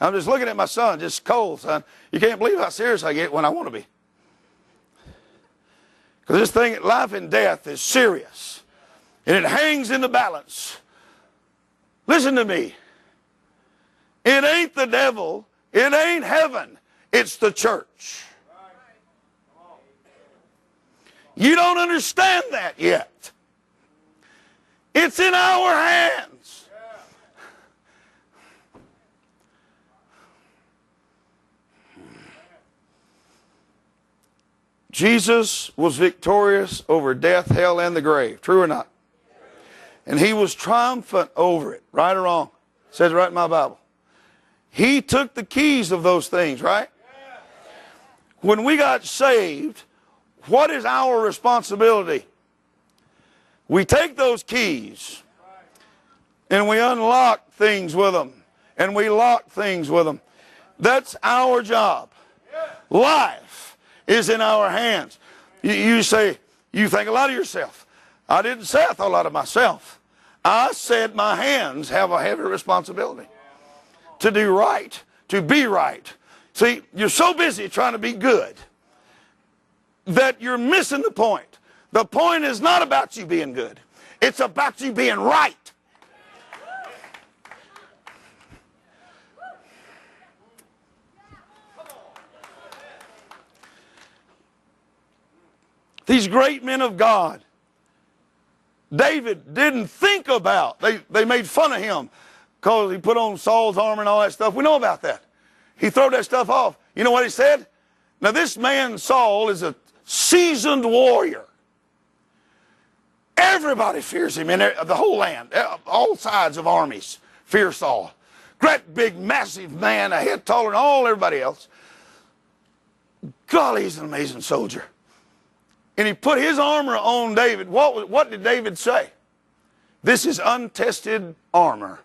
I'm just looking at my son, just cold, son. You can't believe how serious I get when I want to be. Because this thing, life and death, is serious. And it hangs in the balance. Listen to me. It ain't the devil. It ain't heaven. It's the church. You don't understand that yet. It's in our hands. Jesus was victorious over death, hell, and the grave. True or not? And he was triumphant over it. Right or wrong? It says right in my Bible. He took the keys of those things, right? When we got saved, what is our responsibility? We take those keys and we unlock things with them. And we lock things with them. That's our job. Life is in our hands. You say, you think a lot of yourself. I didn't say I thought a lot of myself. I said my hands have a heavy responsibility to do right, to be right. See, you're so busy trying to be good that you're missing the point. The point is not about you being good. It's about you being right. These great men of God, David didn't think about, they made fun of him because he put on Saul's armor and all that stuff. We know about that. He threw that stuff off. You know what he said? Now this man Saul is a seasoned warrior. Everybody fears him in the whole land. All sides of armies fear Saul. Great big massive man, a head taller than everybody else. Golly, he's an amazing soldier. And he put his armor on David. What did David say? This is untested armor.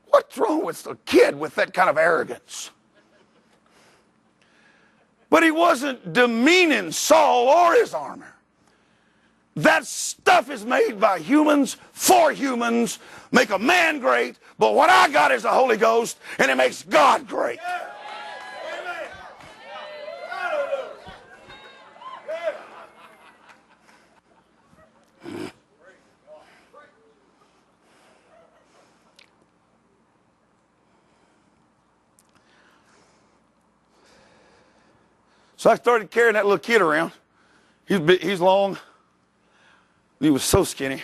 What's wrong with the kid with that kind of arrogance? But he wasn't demeaning Saul or his armor. That stuff is made by humans, for humans, make a man great, but what I got is the Holy Ghost, and it makes God great. So I started carrying that little kid around. He's long. He was so skinny.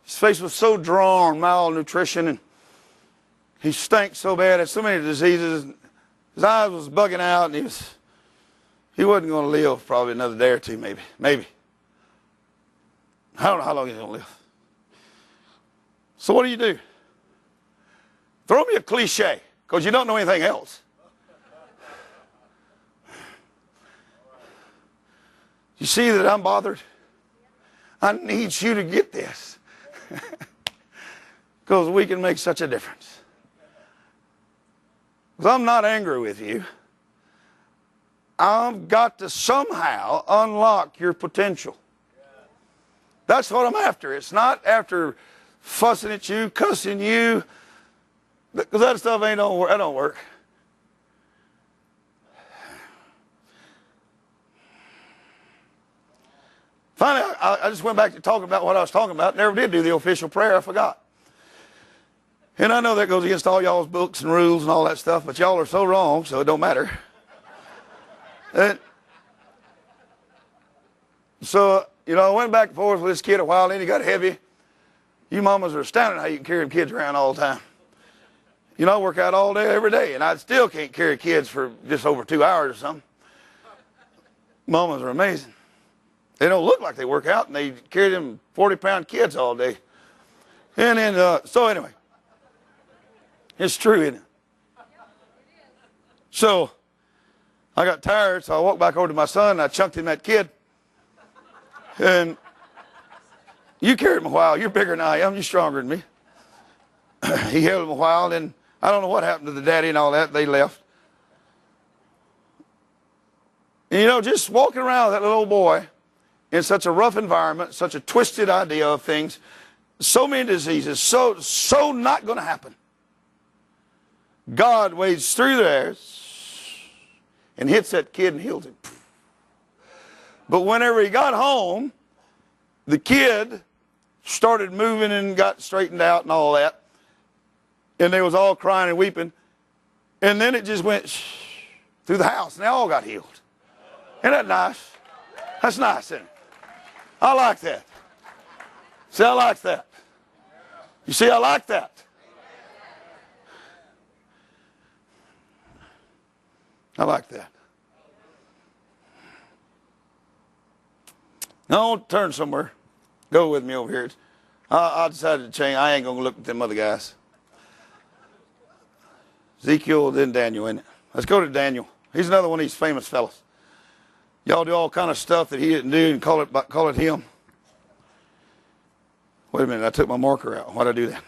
His face was so drawn, malnutrition, and he stank so bad, had so many diseases. His eyes was bugging out, and he wasn't going to live probably another day or two, maybe. I don't know how long he's going to live. So what do? Throw me a cliche, because you don't know anything else. You see that I'm bothered? I need you to get this. Because we can make such a difference. Because I'm not angry with you. I've got to somehow unlock your potential. That's what I'm after. It's not after fussing at you, cussing you. Because that stuff don't work. Finally, I just went back to talking about what I was talking about. Never did do the official prayer. I forgot. And I know that goes against all y'all's books and rules and all that stuff, but y'all are so wrong, so it don't matter. So, I went back and forth with this kid a while, then he got heavy. You mamas are astounded how you can carry them kids around all the time. I work out all day, every day, and I still can't carry kids for just over 2 hours or something. Mamas are amazing. They don't look like they work out, and they carry them 40-pound kids all day. And then, so anyway, it's true, isn't it? So I got tired, so I walked back over to my son, and I chunked him that kid. And you carried him a while. You're bigger than I am. You're stronger than me. He held him a while, and I don't know what happened to the daddy and all that. They left. And, just walking around with that little boy in such a rough environment, such a twisted idea of things, so many diseases, so not going to happen. God wades through there and hits that kid and heals him. But whenever he got home, the kid started moving and got straightened out and all that. And they was all crying and weeping. And then it just went through the house and they all got healed. Isn't that nice? That's nice, isn't it? I like that. See, I like that. You see, I like that. I like that. No, turn somewhere. Go with me over here. I decided to change. I ain't going to look at them other guys. Ezekiel, then Daniel, isn't it? Let's go to Daniel. He's another one of these famous fellas. Y'all do all kind of stuff that he didn't do and call it him. Wait a minute, I took my marker out. Why'd I do that?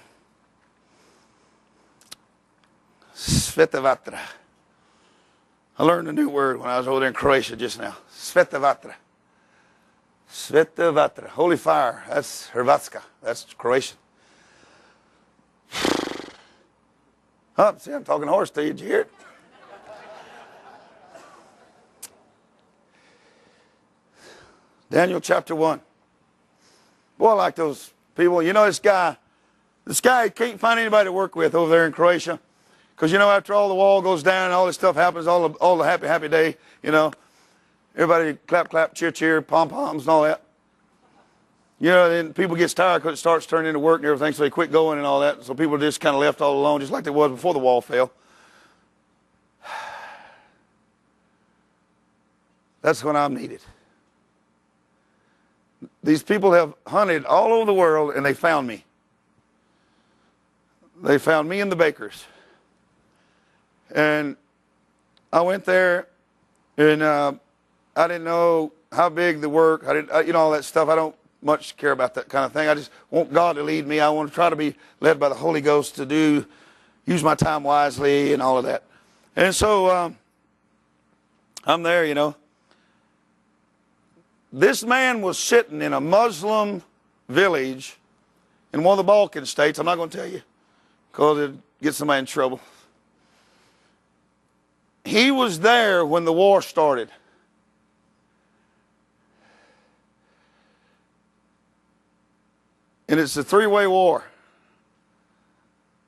Svetavatra. I learned a new word when I was over there in Croatia just now. Svetavatra. Svetavatra. Holy fire. That's Hrvatska. That's Croatian. Oh, see, I'm talking horse to you. Did you hear it? Daniel chapter 1. Boy, I like those people. You know this guy can't find anybody to work with over there in Croatia. Because, you know, after all the wall goes down and all this stuff happens, all the happy day, you know, everybody clap, clap, cheer, cheer, pom-poms and all that. You know, then people get tired because it starts turning into work and everything, so they quit going and all that. So people are just kind of left all alone, just like they was before the wall fell. That's when I'm needed. These people have hunted all over the world, and they found me. They found me and the bakers. And I went there, and I didn't know how big the work, you know, all that stuff. I don't much care about that kind of thing. I just want God to lead me. I want to try to be led by the Holy Ghost to use my time wisely and all of that. And so I'm there, you know. This man was sitting in a Muslim village in one of the Balkan states. I'm not going to tell you because it'd get somebody in trouble. He was there when the war started. And it's a three-way war.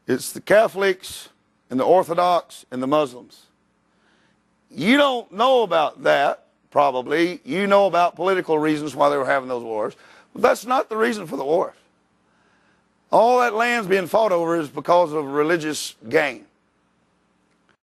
It's the Catholics and the Orthodox and the Muslims. You don't know about that, probably. You know about political reasons why they were having those wars. But that's not the reason for the wars. All that land's being fought over is because of religious gain.